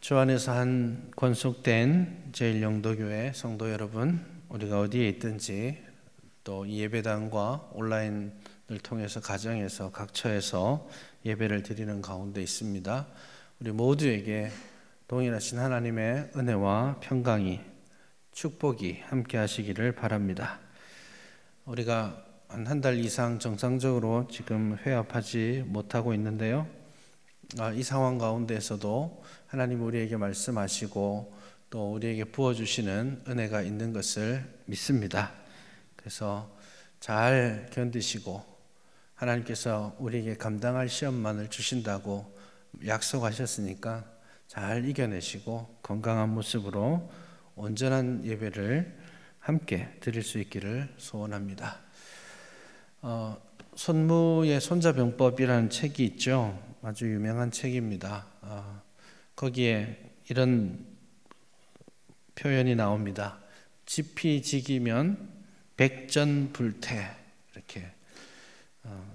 주 안에서 한 권속된 제일영도교회 성도 여러분, 우리가 어디에 있든지 또 이 예배당과 온라인을 통해서 가정에서 각처에서 예배를 드리는 가운데 있습니다. 우리 모두에게 동일하신 하나님의 은혜와 평강이, 축복이 함께 하시기를 바랍니다. 우리가 한 달 이상 정상적으로 지금 회합하지 못하고 있는데요. 이 상황 가운데에서도 하나님 우리에게 말씀하시고 또 우리에게 부어주시는 은혜가 있는 것을 믿습니다. 그래서 잘 견디시고 하나님께서 우리에게 감당할 시험만을 주신다고 약속하셨으니까 잘 이겨내시고 건강한 모습으로 온전한 예배를 함께 드릴 수 있기를 소원합니다. 손무의 손자병법이라는 책이 있죠. 아주 유명한 책입니다. 거기에 이런 표현이 나옵니다. 지피지기면 백전불태, 이렇게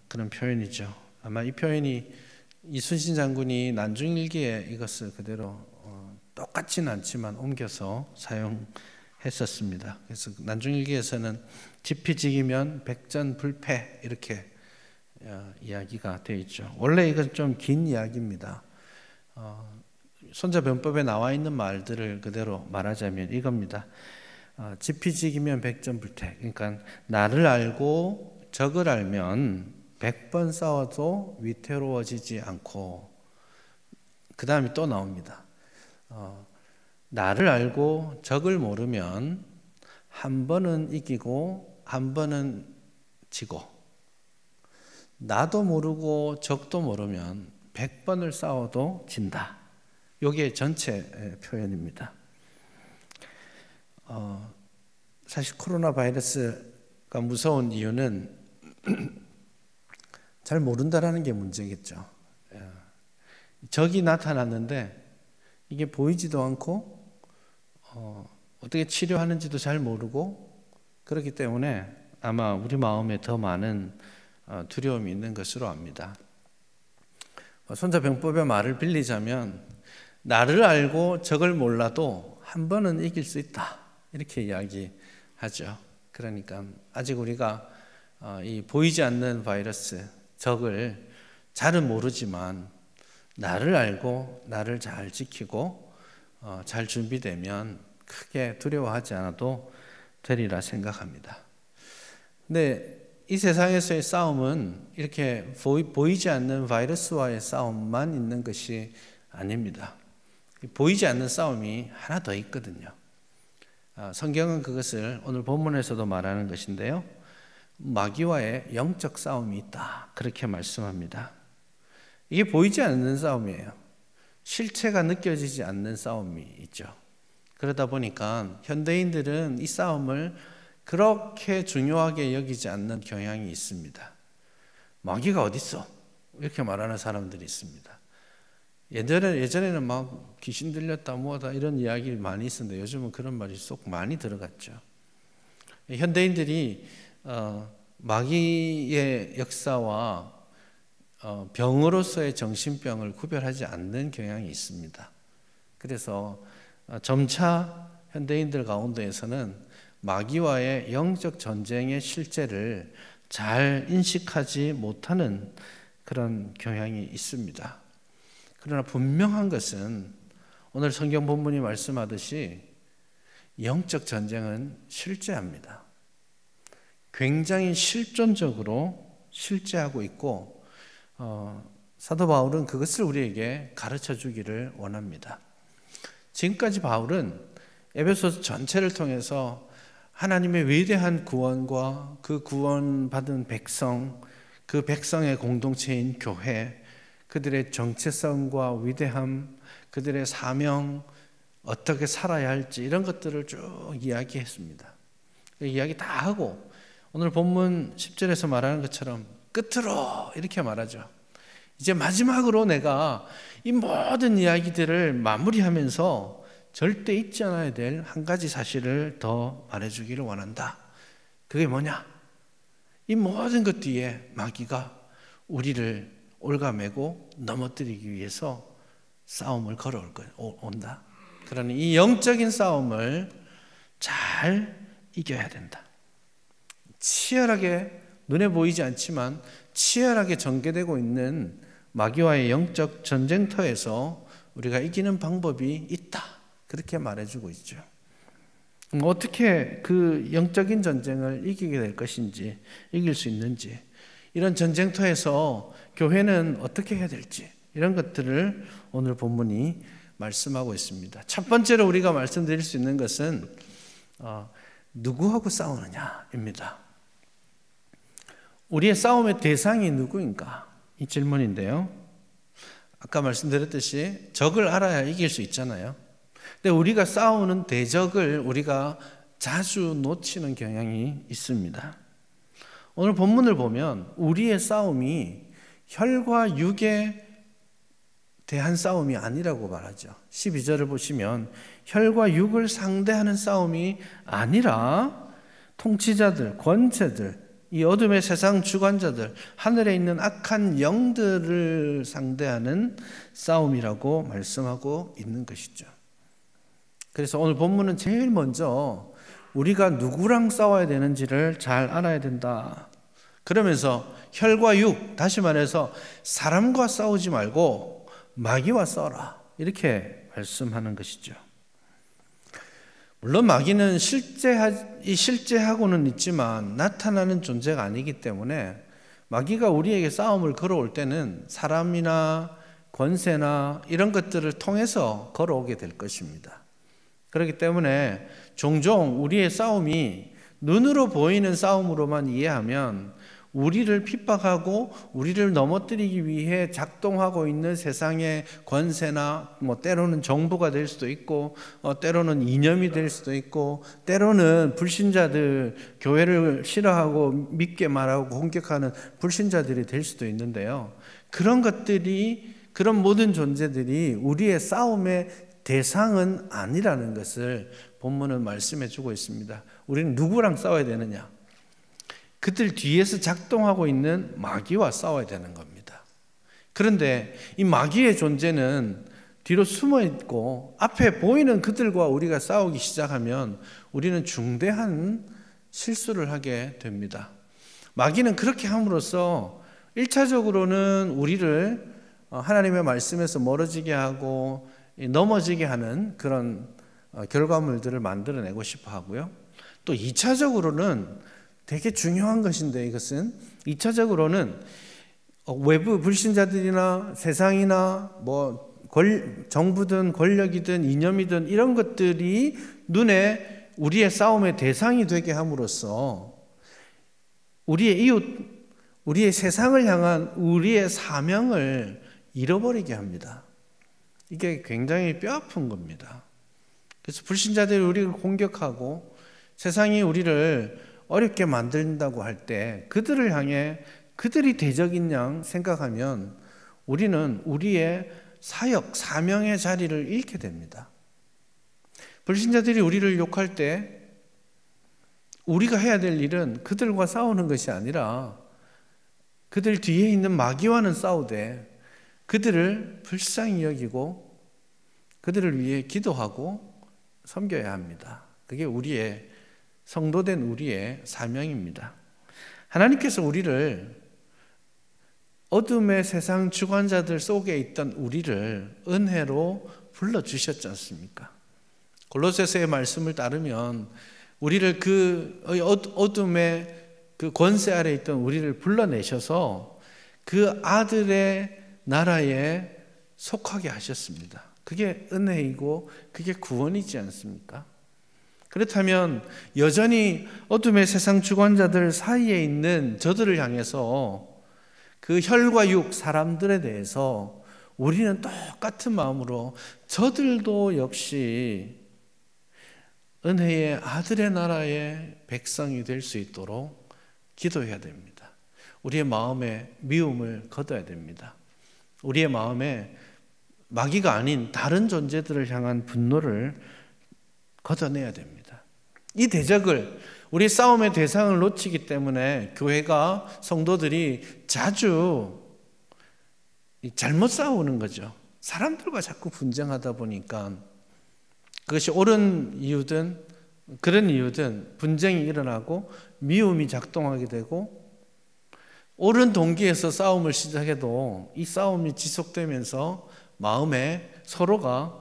그런 표현이죠. 아마 이 표현이 이순신 장군이 난중일기에 이것을 그대로 똑같지는 않지만 옮겨서 사용했었습니다. 그래서 난중일기에서는 지피지기면 백전불패 이렇게 이야기가 되어 있죠. 원래 이건 좀 긴 이야기입니다. 손자병법에 나와 있는 말들을 그대로 말하자면 이겁니다. 지피지기면 백전불태. 그러니까 나를 알고 적을 알면 100번 싸워도 위태로워지지 않고, 그 다음에 또 나옵니다. 나를 알고 적을 모르면 한 번은 이기고 한 번은 지고, 나도 모르고 적도 모르면 100번을 싸워도 진다. 이게 전체 표현입니다. 사실 코로나 바이러스가 무서운 이유는 잘 모른다라는 게 문제겠죠. 적이 나타났는데 이게 보이지도 않고 어떻게 치료하는지도 잘 모르고, 그렇기 때문에 아마 우리 마음에 더 많은 두려움이 있는 것으로 압니다. 손자병법의 말을 빌리자면 나를 알고 적을 몰라도 한 번은 이길 수 있다, 이렇게 이야기하죠. 그러니까 아직 우리가 이 보이지 않는 바이러스, 적을 잘은 모르지만 나를 알고 나를 잘 지키고 잘 준비되면 크게 두려워하지 않아도 되리라 생각합니다. 근데 이 세상에서의 싸움은 이렇게 보이지 않는 바이러스와의 싸움만 있는 것이 아닙니다. 보이지 않는 싸움이 하나 더 있거든요. 성경은 그것을 오늘 본문에서도 말하는 것인데요. 마귀와의 영적 싸움이 있다, 그렇게 말씀합니다. 이게 보이지 않는 싸움이에요. 실체가 느껴지지 않는 싸움이 있죠. 그러다 보니까 현대인들은 이 싸움을 그렇게 중요하게 여기지 않는 경향이 있습니다. 마귀가 어디 있어? 이렇게 말하는 사람들이 있습니다. 예전에는 막 귀신 들렸다 뭐다 이런 이야기 많이 있었는데 요즘은 그런 말이 쏙 많이 들어갔죠. 현대인들이 마귀의 역사와 병으로서의 정신병을 구별하지 않는 경향이 있습니다. 그래서 점차 현대인들 가운데에서는 마귀와의 영적 전쟁의 실제를 잘 인식하지 못하는 그런 경향이 있습니다. 그러나 분명한 것은 오늘 성경 본문이 말씀하듯이 영적 전쟁은 실제합니다. 굉장히 실존적으로 실제하고 있고, 사도 바울은 그것을 우리에게 가르쳐 주기를 원합니다. 지금까지 바울은 에베소서 전체를 통해서 하나님의 위대한 구원과 그 구원받은 백성, 그 백성의 공동체인 교회, 그들의 정체성과 위대함, 그들의 사명, 어떻게 살아야 할지 이런 것들을 쭉 이야기했습니다. 이야기 다 하고 오늘 본문 10절에서 말하는 것처럼 끝으로 이렇게 말하죠. 이제 마지막으로 내가 이 모든 이야기들을 마무리하면서 절대 잊지 않아야 될 한 가지 사실을 더 말해주기를 원한다. 그게 뭐냐? 이 모든 것 뒤에 마귀가 우리를 올가매고 넘어뜨리기 위해서 싸움을 온다. 그러니 이 영적인 싸움을 잘 이겨야 된다. 치열하게 눈에 보이지 않지만 치열하게 전개되고 있는 마귀와의 영적 전쟁터에서 우리가 이기는 방법이 있다. 그렇게 말해주고 있죠. 어떻게 그 영적인 전쟁을 이기게 될 것인지, 이길 수 있는지, 이런 전쟁터에서 교회는 어떻게 해야 될지, 이런 것들을 오늘 본문이 말씀하고 있습니다. 첫 번째로 우리가 말씀드릴 수 있는 것은 누구하고 싸우느냐입니다. 우리의 싸움의 대상이 누구인가? 이 질문인데요. 아까 말씀드렸듯이 적을 알아야 이길 수 있잖아요. 근데 우리가 싸우는 대적을 우리가 자주 놓치는 경향이 있습니다. 오늘 본문을 보면 우리의 싸움이 혈과 육에 대한 싸움이 아니라고 말하죠. 12절을 보시면 혈과 육을 상대하는 싸움이 아니라 통치자들, 권세들, 이 어둠의 세상 주관자들, 하늘에 있는 악한 영들을 상대하는 싸움이라고 말씀하고 있는 것이죠. 그래서 오늘 본문은 제일 먼저 우리가 누구랑 싸워야 되는지를 잘 알아야 된다. 그러면서 혈과 육, 다시 말해서 사람과 싸우지 말고 마귀와 싸워라. 이렇게 말씀하는 것이죠. 물론 마귀는 실제하고는 있지만 나타나는 존재가 아니기 때문에 마귀가 우리에게 싸움을 걸어올 때는 사람이나 권세나 이런 것들을 통해서 걸어오게 될 것입니다. 그렇기 때문에 종종 우리의 싸움이 눈으로 보이는 싸움으로만 이해하면 우리를 핍박하고 우리를 넘어뜨리기 위해 작동하고 있는 세상의 권세나 때로는 정부가 될 수도 있고 때로는 이념이 될 수도 있고 때로는 불신자들, 교회를 싫어하고 믿게 말하고 공격하는 불신자들이 될 수도 있는데요. 그런 모든 존재들이 우리의 싸움의 대상은 아니라는 것을 본문은 말씀해 주고 있습니다. 우리는 누구랑 싸워야 되느냐? 그들 뒤에서 작동하고 있는 마귀와 싸워야 되는 겁니다. 그런데 이 마귀의 존재는 뒤로 숨어 있고 앞에 보이는 그들과 우리가 싸우기 시작하면 우리는 중대한 실수를 하게 됩니다. 마귀는 그렇게 함으로써 1차적으로는 우리를 하나님의 말씀에서 멀어지게 하고 넘어지게 하는 그런 결과물들을 만들어내고 싶어 하고요. 또 2차적으로는 되게 중요한 것인데 이것은 2차적으로는 외부 불신자들이나 세상이나 정부든 권력이든 이념이든 이런 것들이 눈에 우리의 싸움의 대상이 되게 함으로써 우리의 이웃, 우리의 세상을 향한 우리의 사명을 잃어버리게 합니다. 이게 굉장히 뼈아픈 겁니다. 그래서 불신자들이 우리를 공격하고 세상이 우리를 어렵게 만든다고 할 때 그들을 향해 그들이 대적인 양 생각하면 우리는 우리의 사역, 사명의 자리를 잃게 됩니다. 불신자들이 우리를 욕할 때 우리가 해야 될 일은 그들과 싸우는 것이 아니라 그들 뒤에 있는 마귀와는 싸우되 그들을 불쌍히 여기고 그들을 위해 기도하고 섬겨야 합니다. 그게 우리의 성도된 우리의 사명입니다. 하나님께서 우리를 어둠의 세상 주관자들 속에 있던 우리를 은혜로 불러주셨지 않습니까? 골로새서의 말씀을 따르면 우리를 그 어둠의 그 권세 아래 있던 우리를 불러내셔서 그 아들의 나라에 속하게 하셨습니다. 그게 은혜이고 그게 구원이지 않습니까? 그렇다면 여전히 어둠의 세상 주관자들 사이에 있는 저들을 향해서 그 혈과 육 사람들에 대해서 우리는 똑같은 마음으로 저들도 역시 은혜의 아들의 나라의 백성이 될 수 있도록 기도해야 됩니다. 우리의 마음에 미움을 거둬야 됩니다. 우리의 마음에 마귀가 아닌 다른 존재들을 향한 분노를 걷어내야 됩니다. 이 대적을, 우리 싸움의 대상을 놓치기 때문에 교회가, 성도들이 자주 잘못 싸우는 거죠. 사람들과 자꾸 분쟁하다 보니까 그것이 옳은 이유든 그런 이유든 분쟁이 일어나고 미움이 작동하게 되고, 옳은 동기에서 싸움을 시작해도 이 싸움이 지속되면서 마음에 서로가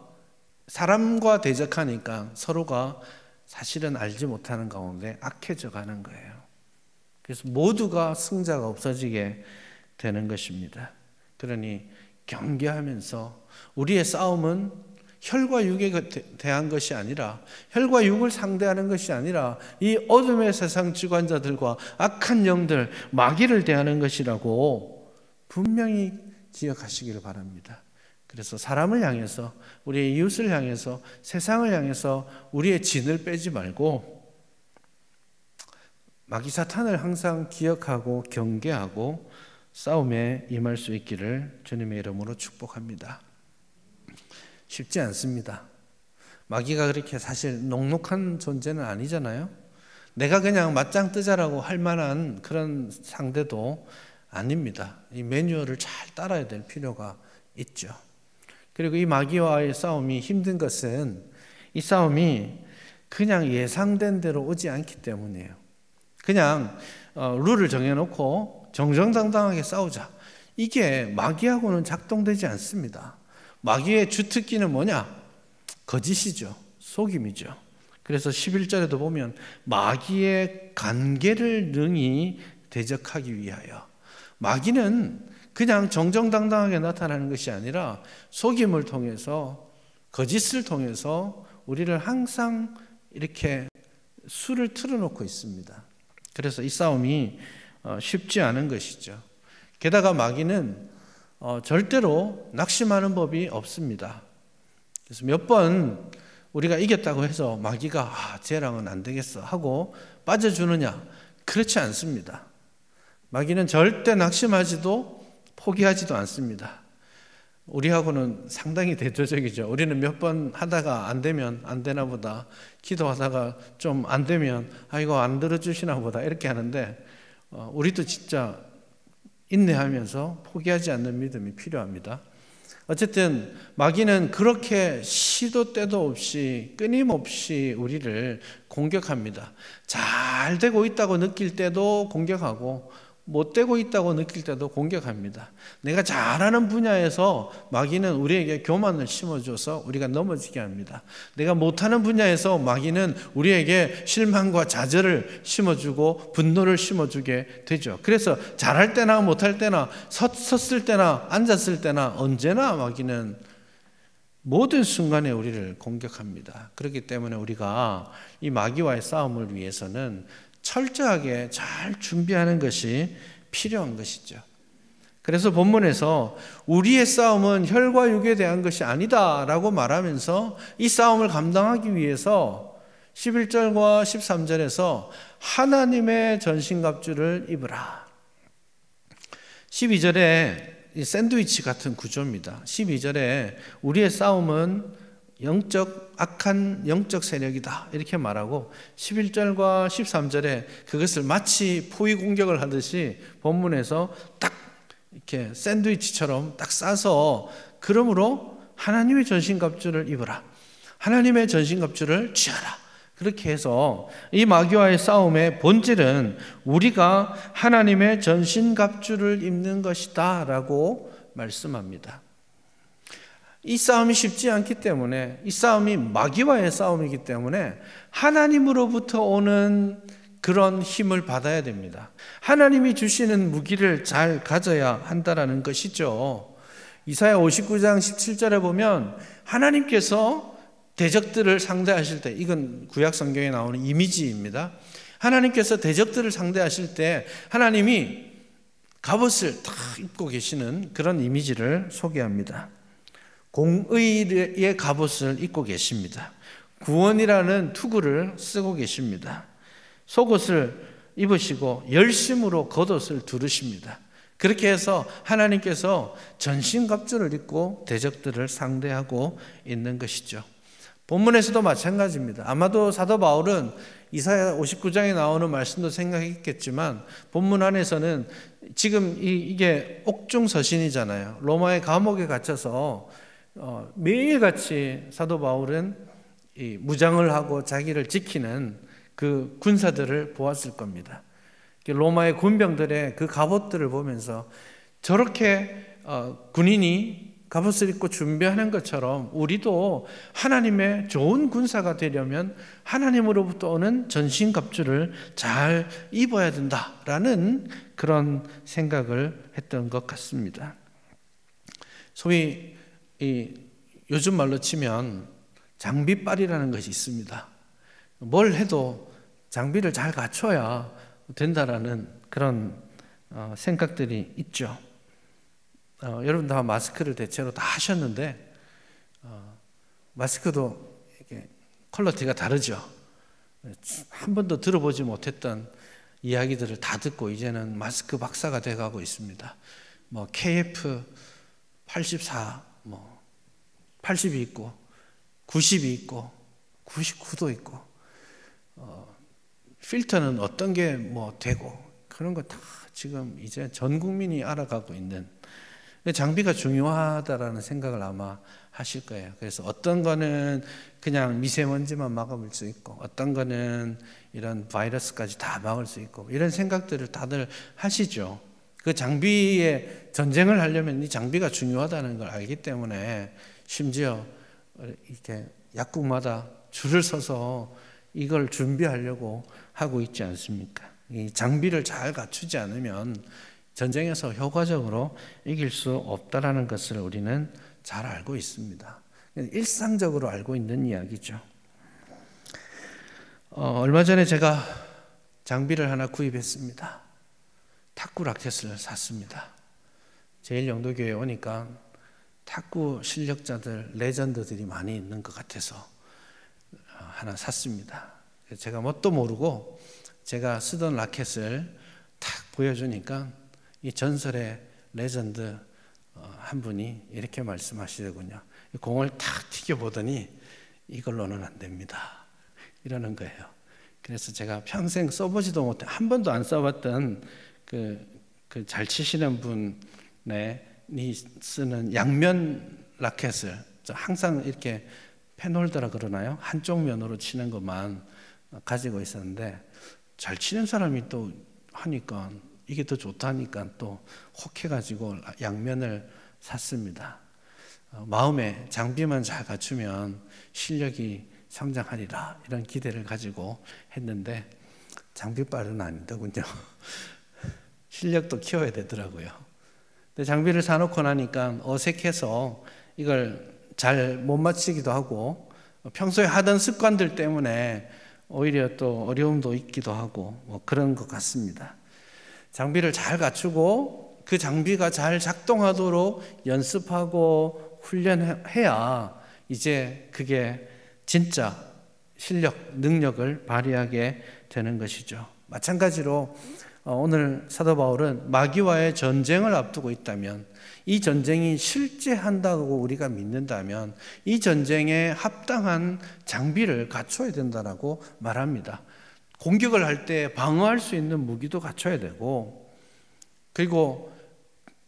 사람과 대적하니까 서로가 사실은 알지 못하는 가운데 악해져 가는 거예요. 그래서 모두가 승자가 없어지게 되는 것입니다. 그러니 경계하면서 우리의 싸움은 혈과 육에 대한 것이 아니라, 혈과 육을 상대하는 것이 아니라 이 어둠의 세상 주관자들과 악한 영들, 마귀를 대하는 것이라고 분명히 기억하시기를 바랍니다. 그래서 사람을 향해서, 우리의 이웃을 향해서, 세상을 향해서 우리의 진을 빼지 말고 마귀 사탄을 항상 기억하고 경계하고 싸움에 임할 수 있기를 주님의 이름으로 축복합니다. 쉽지 않습니다. 마귀가 그렇게 사실 녹록한 존재는 아니잖아요. 내가 그냥 맞짱 뜨자라고 할 만한 그런 상대도 아닙니다. 이 매뉴얼을 잘 따라야 될 필요가 있죠. 그리고 이 마귀와의 싸움이 힘든 것은 이 싸움이 그냥 예상된 대로 오지 않기 때문이에요. 그냥 룰을 정해놓고 정정당당하게 싸우자, 이게 마귀하고는 작동되지 않습니다. 마귀의 주특기는 뭐냐? 거짓이죠. 속임이죠. 그래서 11절에도 보면 마귀의 관계를 능히 대적하기 위하여, 마귀는 그냥 정정당당하게 나타나는 것이 아니라 속임을 통해서, 거짓을 통해서 우리를 항상 이렇게 수를 틀어놓고 있습니다. 그래서 이 싸움이 쉽지 않은 것이죠. 게다가 마귀는 절대로 낙심하는 법이 없습니다. 그래서 몇 번 우리가 이겼다고 해서 마귀가 쟤랑은 안 되겠어 하고 빠져주느냐? 그렇지 않습니다. 마귀는 절대 낙심하지도 포기하지도 않습니다. 우리하고는 상당히 대조적이죠. 우리는 몇 번 하다가 안 되면 안 되나 보다, 기도하다가 좀 안 되면 이거 안 들어주시나 보다 이렇게 하는데, 우리도 진짜 인내하면서 포기하지 않는 믿음이 필요합니다. 어쨌든 마귀는 그렇게 시도 때도 없이 끊임없이 우리를 공격합니다. 잘 되고 있다고 느낄 때도 공격하고 못 되고 있다고 느낄 때도 공격합니다. 내가 잘하는 분야에서 마귀는 우리에게 교만을 심어줘서 우리가 넘어지게 합니다. 내가 못하는 분야에서 마귀는 우리에게 실망과 좌절을 심어주고 분노를 심어주게 되죠. 그래서 잘할 때나 못할 때나 섰을 때나 앉았을 때나 언제나 마귀는 모든 순간에 우리를 공격합니다. 그렇기 때문에 우리가 이 마귀와의 싸움을 위해서는 철저하게 잘 준비하는 것이 필요한 것이죠. 그래서 본문에서 우리의 싸움은 혈과 육에 대한 것이 아니다 라고 말하면서 이 싸움을 감당하기 위해서 11절과 13절에서 하나님의 전신갑주를 입으라. 12절에 샌드위치 같은 구조입니다. 12절에 우리의 싸움은 악한 영적 세력이다 이렇게 말하고, 11절과 13절에 그것을 마치 포위 공격을 하듯이 본문에서 딱 이렇게 샌드위치처럼 딱 싸서, 그러므로 하나님의 전신갑주를 입으라, 하나님의 전신갑주를 취하라, 그렇게 해서 이 마귀와의 싸움의 본질은 우리가 하나님의 전신갑주를 입는 것이다 라고 말씀합니다. 이 싸움이 쉽지 않기 때문에, 이 싸움이 마귀와의 싸움이기 때문에 하나님으로부터 오는 그런 힘을 받아야 됩니다. 하나님이 주시는 무기를 잘 가져야 한다라는 것이죠. 이사야 59장 17절에 보면 하나님께서 대적들을 상대하실 때, 이건 구약 성경에 나오는 이미지입니다. 하나님께서 대적들을 상대하실 때 하나님이 갑옷을 딱 입고 계시는 그런 이미지를 소개합니다. 공의의 갑옷을 입고 계십니다. 구원이라는 투구를 쓰고 계십니다. 속옷을 입으시고 열심으로 겉옷을 두르십니다. 그렇게 해서 하나님께서 전신갑주를 입고 대적들을 상대하고 있는 것이죠. 본문에서도 마찬가지입니다. 아마도 사도 바울은 이사야 59장에 나오는 말씀도 생각했겠지만, 본문 안에서는 지금 이게 옥중서신이잖아요. 로마의 감옥에 갇혀서 매일같이 사도 바울은 이 무장을 하고 자기를 지키는 그 군사들을 보았을 겁니다. 로마의 군병들의 그 갑옷들을 보면서 저렇게 군인이 갑옷을 입고 준비하는 것처럼 우리도 하나님의 좋은 군사가 되려면 하나님으로부터 오는 전신갑주를 잘 입어야 된다라는 그런 생각을 했던 것 같습니다. 소위 요즘 말로 치면 장비빨이라는 것이 있습니다. 뭘 해도 장비를 잘 갖춰야 된다라는 그런 생각들이 있죠. 여러분 다 마스크를 대체로 다 하셨는데 마스크도 이렇게 퀄리티가 다르죠. 한 번도 들어보지 못했던 이야기들을 다 듣고 이제는 마스크 박사가 돼가고 있습니다. 뭐 KF84, 뭐 80이 있고 90이 있고 99도 있고 필터는 어떤 게 뭐 되고 그런 거 다 지금 이제 전 국민이 알아가고 있는 장비가 중요하다라는 생각을 아마 하실 거예요. 그래서 어떤 거는 그냥 미세먼지만 막아볼 수 있고 어떤 거는 이런 바이러스까지 다 막을 수 있고 이런 생각들을 다들 하시죠. 그 장비에 전쟁을 하려면 이 장비가 중요하다는 걸 알기 때문에 심지어 이렇게 약국마다 줄을 서서 이걸 준비하려고 하고 있지 않습니까? 이 장비를 잘 갖추지 않으면 전쟁에서 효과적으로 이길 수 없다라는 것을 우리는 잘 알고 있습니다. 일상적으로 알고 있는 이야기죠. 얼마 전에 제가 장비를 하나 구입했습니다. 탁구 라켓을 샀습니다. 제일영도교회에 오니까 탁구 실력자들, 레전드들이 많이 있는 것 같아서 하나 샀습니다. 제가 뭣도 모르고 제가 쓰던 라켓을 탁 보여주니까 이 전설의 레전드 한 분이 이렇게 말씀하시더군요. 공을 탁 튀겨보더니 이걸로는 안 됩니다. 이러는 거예요. 그래서 제가 평생 써보지도 못해 한 번도 안 써봤던 그 잘 치시는 분의 쓰는 양면 라켓을 항상 이렇게 펜홀더라 그러나요? 한쪽 면으로 치는 것만 가지고 있었는데 잘 치는 사람이 또 하니까 이게 더 좋다니까 또 혹해가지고 양면을 샀습니다. 마음에 장비만 잘 갖추면 실력이 성장하리라 이런 기대를 가지고 했는데 장비빨은 아니더군요. 실력도 키워야 되더라고요. 근데 장비를 사놓고 나니까 어색해서 이걸 잘 못 맞추기도 하고 평소에 하던 습관들 때문에 오히려 또 어려움도 있기도 하고 뭐 그런 것 같습니다. 장비를 잘 갖추고 그 장비가 잘 작동하도록 연습하고 훈련해야 이제 그게 진짜 실력, 능력을 발휘하게 되는 것이죠. 마찬가지로 오늘 사도 바울은 마귀와의 전쟁을 앞두고 있다면 이 전쟁이 실제 한다고 우리가 믿는다면 이 전쟁에 합당한 장비를 갖춰야 된다고 말합니다. 공격을 할 때 방어할 수 있는 무기도 갖춰야 되고 그리고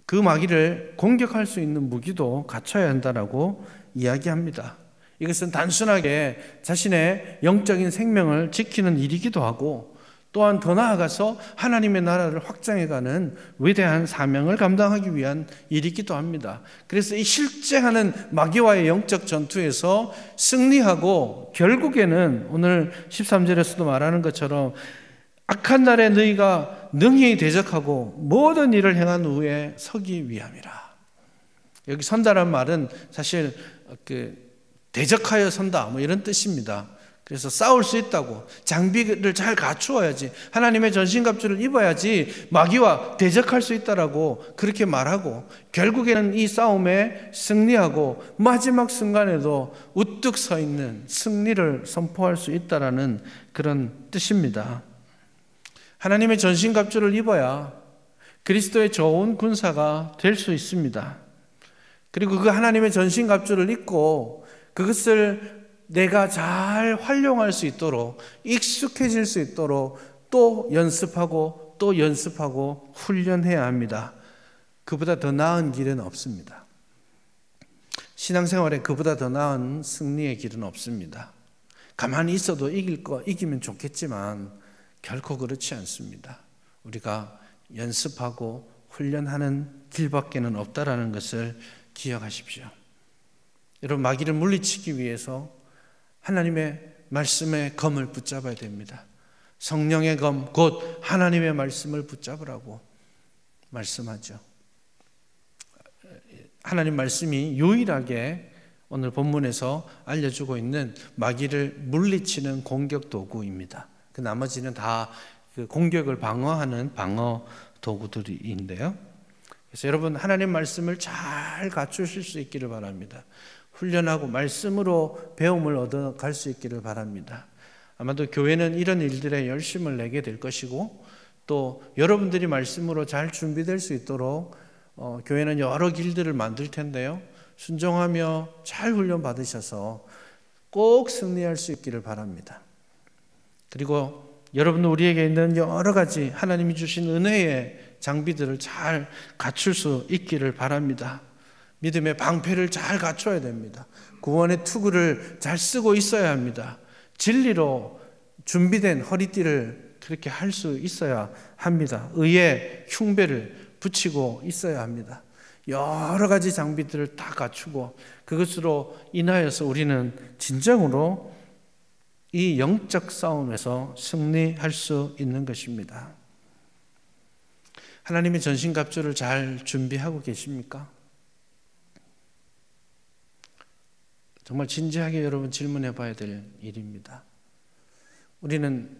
그 마귀를 공격할 수 있는 무기도 갖춰야 한다고 이야기합니다. 이것은 단순하게 자신의 영적인 생명을 지키는 일이기도 하고 또한 더 나아가서 하나님의 나라를 확장해가는 위대한 사명을 감당하기 위한 일이기도 합니다. 그래서 이 실제하는 마귀와의 영적 전투에서 승리하고 결국에는 오늘 13절에서도 말하는 것처럼 악한 날에 너희가 능히 대적하고 모든 일을 행한 후에 서기 위함이라. 여기 선다란 말은 사실 대적하여 선다 뭐 이런 뜻입니다. 그래서 싸울 수 있다고 장비를 잘 갖추어야지 하나님의 전신갑주를 입어야지 마귀와 대적할 수 있다라고 그렇게 말하고 결국에는 이 싸움에 승리하고 마지막 순간에도 우뚝 서 있는 승리를 선포할 수 있다라는 그런 뜻입니다. 하나님의 전신갑주를 입어야 그리스도의 좋은 군사가 될 수 있습니다. 그리고 그 하나님의 전신갑주를 입고 그것을 내가 잘 활용할 수 있도록 익숙해질 수 있도록 또 연습하고 또 연습하고 훈련해야 합니다. 그보다 더 나은 길은 없습니다. 신앙생활에 그보다 더 나은 승리의 길은 없습니다. 가만히 있어도 이기면 좋겠지만 결코 그렇지 않습니다. 우리가 연습하고 훈련하는 길밖에는 없다라는 것을 기억하십시오. 여러분, 마귀를 물리치기 위해서 하나님의 말씀의 검을 붙잡아야 됩니다. 성령의 검, 곧 하나님의 말씀을 붙잡으라고 말씀하죠. 하나님 말씀이 유일하게 오늘 본문에서 알려주고 있는 마귀를 물리치는 공격 도구입니다. 그 나머지는 다 그 공격을 방어하는 방어 도구들인데요. 그래서 여러분, 하나님 말씀을 잘 갖추실 수 있기를 바랍니다. 훈련하고 말씀으로 배움을 얻어갈 수 있기를 바랍니다. 아마도 교회는 이런 일들에 열심을 내게 될 것이고, 또 여러분들이 말씀으로 잘 준비될 수 있도록 교회는 여러 길들을 만들 텐데요, 순종하며 잘 훈련 받으셔서 꼭 승리할 수 있기를 바랍니다. 그리고 여러분, 우리에게 있는 여러 가지 하나님이 주신 은혜의 장비들을 잘 갖출 수 있기를 바랍니다. 믿음의 방패를 잘 갖춰야 됩니다. 구원의 투구를 잘 쓰고 있어야 합니다. 진리로 준비된 허리띠를 그렇게 할 수 있어야 합니다. 의의 흉배를 붙이고 있어야 합니다. 여러 가지 장비들을 다 갖추고 그것으로 인하여서 우리는 진정으로 이 영적 싸움에서 승리할 수 있는 것입니다. 하나님의 전신갑주를 잘 준비하고 계십니까? 정말 진지하게 여러분 질문해 봐야 될 일입니다. 우리는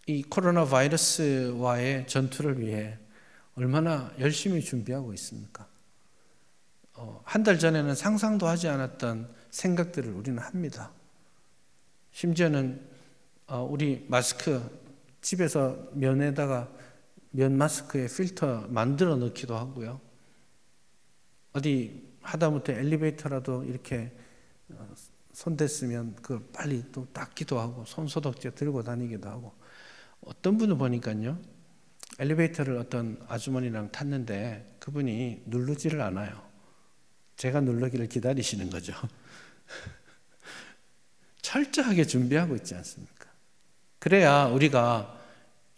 이 코로나 바이러스와의 전투를 위해 얼마나 열심히 준비하고 있습니까? 한 달 전에는 상상도 하지 않았던 생각들을 우리는 합니다. 심지어는 우리 마스크 집에서 면에다가 면 마스크에 필터 만들어 넣기도 하고요. 어디 하다못해 엘리베이터라도 이렇게 손댔으면 그걸 빨리 또 닦기도 하고 손소독제 들고 다니기도 하고, 어떤 분을 보니까요, 엘리베이터를 어떤 아주머니랑 탔는데 그분이 누르지를 않아요. 제가 누르기를 기다리시는 거죠. 철저하게 준비하고 있지 않습니까? 그래야 우리가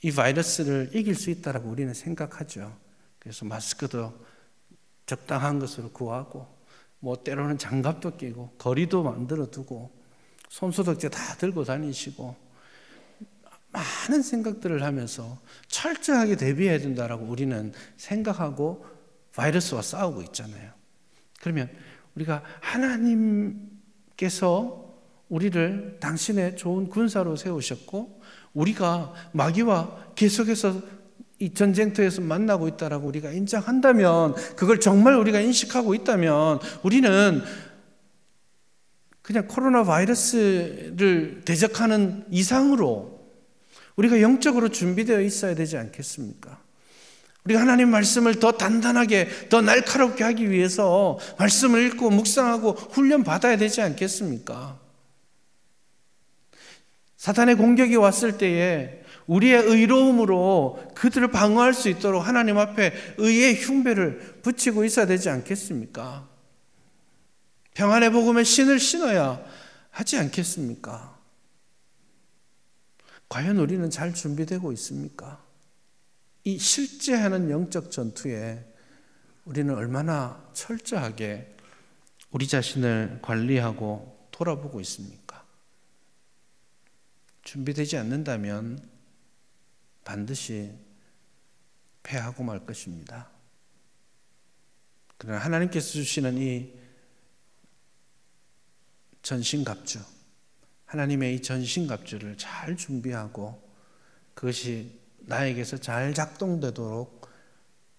이 바이러스를 이길 수 있다라고 우리는 생각하죠. 그래서 마스크도 적당한 것으로 구하고, 뭐 때로는 장갑도 끼고, 거리도 만들어 두고, 손소독제 다 들고 다니시고, 많은 생각들을 하면서 철저하게 대비해야 된다라고 우리는 생각하고 바이러스와 싸우고 있잖아요. 그러면 우리가 하나님께서 우리를 당신의 좋은 군사로 세우셨고, 우리가 마귀와 계속해서 이 전쟁터에서 만나고 있다라고 우리가 인정한다면, 그걸 정말 우리가 인식하고 있다면, 우리는 그냥 코로나 바이러스를 대적하는 이상으로 우리가 영적으로 준비되어 있어야 되지 않겠습니까? 우리가 하나님 말씀을 더 단단하게, 더 날카롭게 하기 위해서 말씀을 읽고 묵상하고 훈련 받아야 되지 않겠습니까? 사탄의 공격이 왔을 때에 우리의 의로움으로 그들을 방어할 수 있도록 하나님 앞에 의의 흉배를 붙이고 있어야 되지 않겠습니까? 평안의 복음의 신을 신어야 하지 않겠습니까? 과연 우리는 잘 준비되고 있습니까? 이 실제 하는 영적 전투에 우리는 얼마나 철저하게 우리 자신을 관리하고 돌아보고 있습니까? 준비되지 않는다면 반드시 패하고 말 것입니다. 그러나 하나님께서 주시는 이 전신갑주, 하나님의 이 전신갑주를 잘 준비하고 그것이 나에게서 잘 작동되도록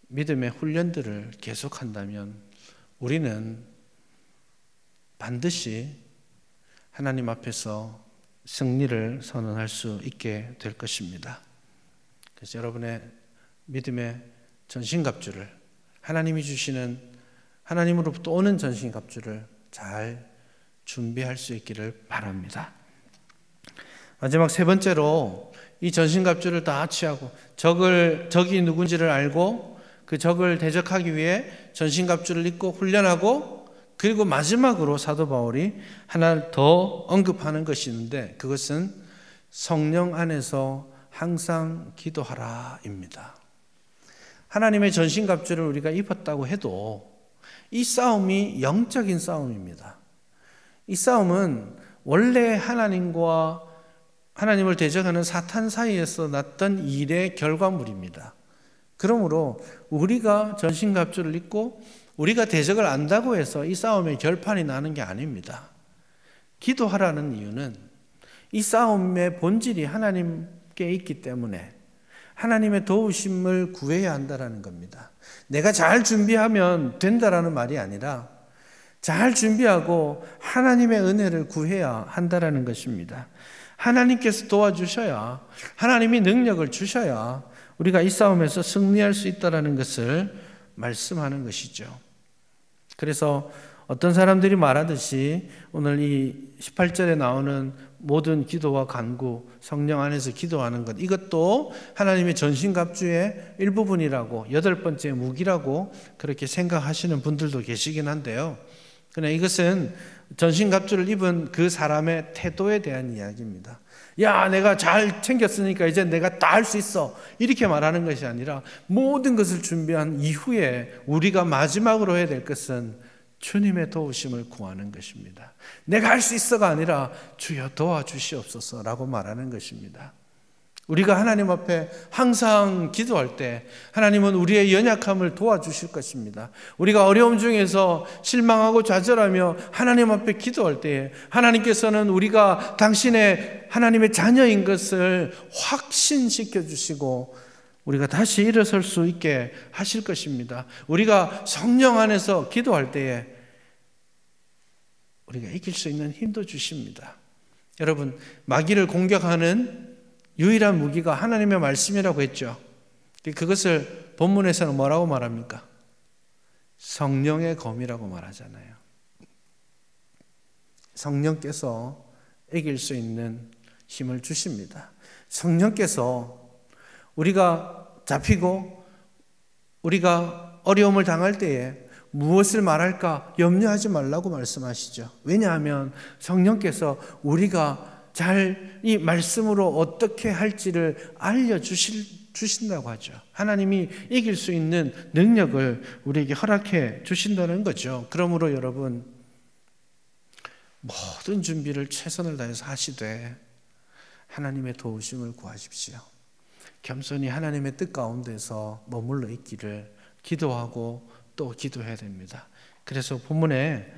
믿음의 훈련들을 계속한다면 우리는 반드시 하나님 앞에서 승리를 선언할 수 있게 될 것입니다. 그래서 여러분의 믿음의 전신갑주를, 하나님이 주시는, 하나님으로부터 오는 전신갑주를 잘 준비할 수 있기를 바랍니다. 마지막 세 번째로, 이 전신갑주를 다 취하고 적이 누군지를 알고 그 적을 대적하기 위해 전신갑주를 입고 훈련하고 그리고 마지막으로 사도 바울이 하나 더 언급하는 것이 있는데 그것은 성령 안에서 항상 기도하라입니다. 하나님의 전신갑주를 우리가 입었다고 해도 이 싸움이 영적인 싸움입니다. 이 싸움은 원래 하나님과 하나님을 대적하는 사탄 사이에서 났던 일의 결과물입니다. 그러므로 우리가 전신갑주를 입고 우리가 대적을 안다고 해서 이 싸움의 결판이 나는 게 아닙니다. 기도하라는 이유는 이 싸움의 본질이 하나님께 있기 때문에 하나님의 도우심을 구해야 한다는 겁니다. 내가 잘 준비하면 된다라는 말이 아니라 잘 준비하고 하나님의 은혜를 구해야 한다는 것입니다. 하나님께서 도와주셔야, 하나님이 능력을 주셔야 우리가 이 싸움에서 승리할 수 있다는 것을 말씀하는 것이죠. 그래서 어떤 사람들이 말하듯이 오늘 이 18절에 나오는 모든 기도와 간구, 성령 안에서 기도하는 것, 이것도 하나님의 전신갑주의 일부분이라고, 8번째 무기라고 그렇게 생각하시는 분들도 계시긴 한데요. 그러나 이것은 전신갑주를 입은 그 사람의 태도에 대한 이야기입니다. 야, 내가 잘 챙겼으니까 이제 내가 다 할 수 있어, 이렇게 말하는 것이 아니라 모든 것을 준비한 이후에 우리가 마지막으로 해야 될 것은 주님의 도우심을 구하는 것입니다. 내가 할 수 있어가 아니라 주여 도와주시옵소서라고 말하는 것입니다. 우리가 하나님 앞에 항상 기도할 때 하나님은 우리의 연약함을 도와주실 것입니다. 우리가 어려움 중에서 실망하고 좌절하며 하나님 앞에 기도할 때에 하나님께서는 우리가 당신의 하나님의 자녀인 것을 확신시켜 주시고 우리가 다시 일어설 수 있게 하실 것입니다. 우리가 성령 안에서 기도할 때에 우리가 이길 수 있는 힘도 주십니다. 여러분, 마귀를 공격하는 유일한 무기가 하나님의 말씀이라고 했죠. 그것을 본문에서는 뭐라고 말합니까? 성령의 검이라고 말하잖아요. 성령께서 이길 수 있는 힘을 주십니다. 성령께서 우리가 잡히고 우리가 어려움을 당할 때에 무엇을 말할까 염려하지 말라고 말씀하시죠. 왜냐하면 성령께서 우리가 잘 이 말씀으로 어떻게 할지를 알려주신다고 하죠. 하나님이 이길 수 있는 능력을 우리에게 허락해 주신다는 거죠. 그러므로 여러분, 모든 준비를 최선을 다해서 하시되 하나님의 도우심을 구하십시오. 겸손히 하나님의 뜻 가운데서 머물러 있기를 기도하고 또 기도해야 됩니다. 그래서 본문에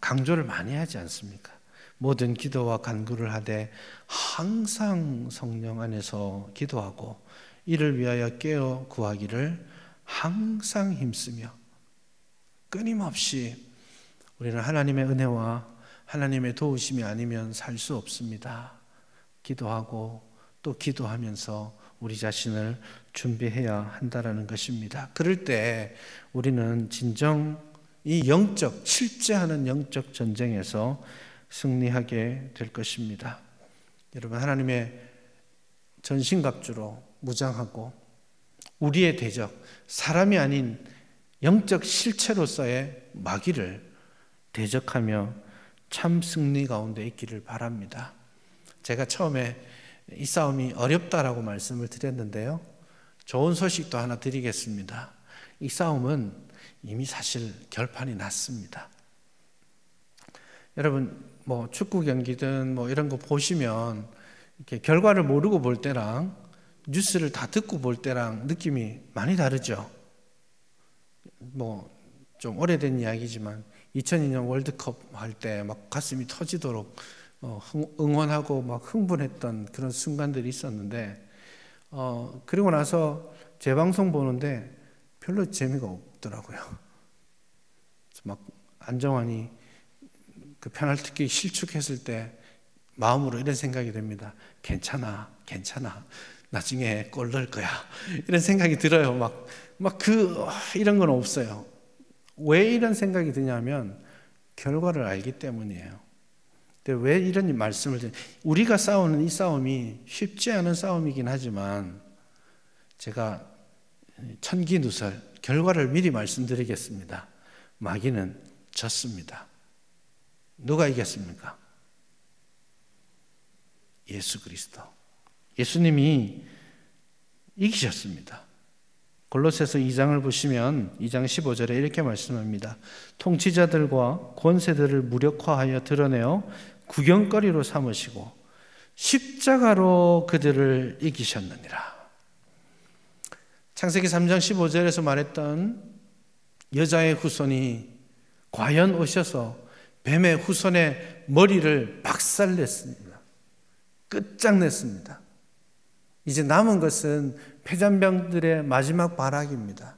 강조를 많이 하지 않습니까? 모든 기도와 간구를 하되 항상 성령 안에서 기도하고 이를 위하여 깨어 구하기를 항상 힘쓰며, 끊임없이 우리는 하나님의 은혜와 하나님의 도우심이 아니면 살 수 없습니다. 기도하고 또 기도하면서 우리 자신을 준비해야 한다는 것입니다. 그럴 때 우리는 진정 이 실제하는 영적 전쟁에서 승리하게 될 것입니다. 여러분, 하나님의 전신갑주로 무장하고 우리의 대적, 사람이 아닌 영적 실체로서의 마귀를 대적하며 참 승리 가운데 있기를 바랍니다. 제가 처음에 이 싸움이 어렵다라고 말씀을 드렸는데요, 좋은 소식도 하나 드리겠습니다. 이 싸움은 이미 사실 결판이 났습니다. 여러분, 축구 경기든 이런 거 보시면 이렇게 결과를 모르고 볼 때랑 뉴스를 다 듣고 볼 때랑 느낌이 많이 다르죠. 좀 오래된 이야기지만 2002년 월드컵 할 때 막 가슴이 터지도록 응원하고 막 흥분했던 그런 순간들이 있었는데, 그리고 나서 재방송 보는데 별로 재미가 없더라고요. 막 안정환이 그 페널티킥 실축했을 때 마음으로 이런 생각이 듭니다. 괜찮아. 나중에 골 넣을 거야. 이런 생각이 들어요. 이런 건 없어요. 왜 이런 생각이 드냐면 결과를 알기 때문이에요. 근데 왜 이런 말씀을 드냐면, 우리가 싸우는 이 싸움이 쉽지 않은 싸움이긴 하지만 제가 천기누설 결과를 미리 말씀드리겠습니다. 마귀는 졌습니다. 누가 이겼습니까? 예수 그리스도. 예수님이 이기셨습니다. 골로새서 2장을 보시면 2장 15절에 이렇게 말씀합니다. 통치자들과 권세들을 무력화하여 드러내어 구경거리로 삼으시고 십자가로 그들을 이기셨느니라. 창세기 3장 15절에서 말했던 여자의 후손이 과연 오셔서 뱀의 후손의 머리를 박살냈습니다. 끝장냈습니다. 이제 남은 것은 폐잔병들의 마지막 발악입니다.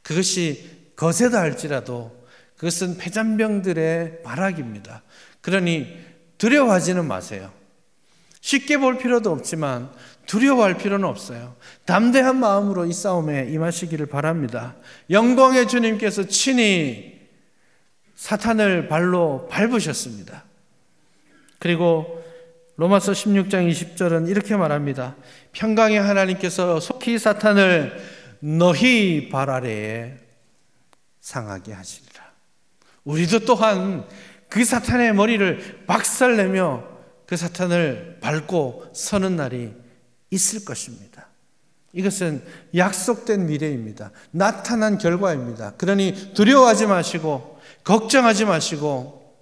그것이 거세다 할지라도 그것은 폐잔병들의 발악입니다. 그러니 두려워하지는 마세요. 쉽게 볼 필요도 없지만 두려워할 필요는 없어요. 담대한 마음으로 이 싸움에 임하시기를 바랍니다. 영광의 주님께서 친히 사탄을 발로 밟으셨습니다. 그리고 로마서 16장 20절은 이렇게 말합니다. 평강의 하나님께서 속히 사탄을 너희 발 아래에 상하게 하시리라. 우리도 또한 그 사탄의 머리를 박살내며 그 사탄을 밟고 서는 날이 있을 것입니다. 이것은 약속된 미래입니다. 나타난 결과입니다. 그러니 두려워하지 마시고 걱정하지 마시고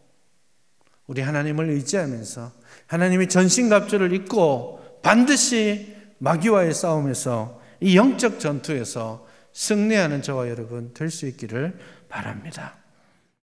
우리 하나님을 의지하면서 하나님의 전신갑주를 입고 반드시 마귀와의 싸움에서 이 영적 전투에서 승리하는 저와 여러분 될 수 있기를 바랍니다.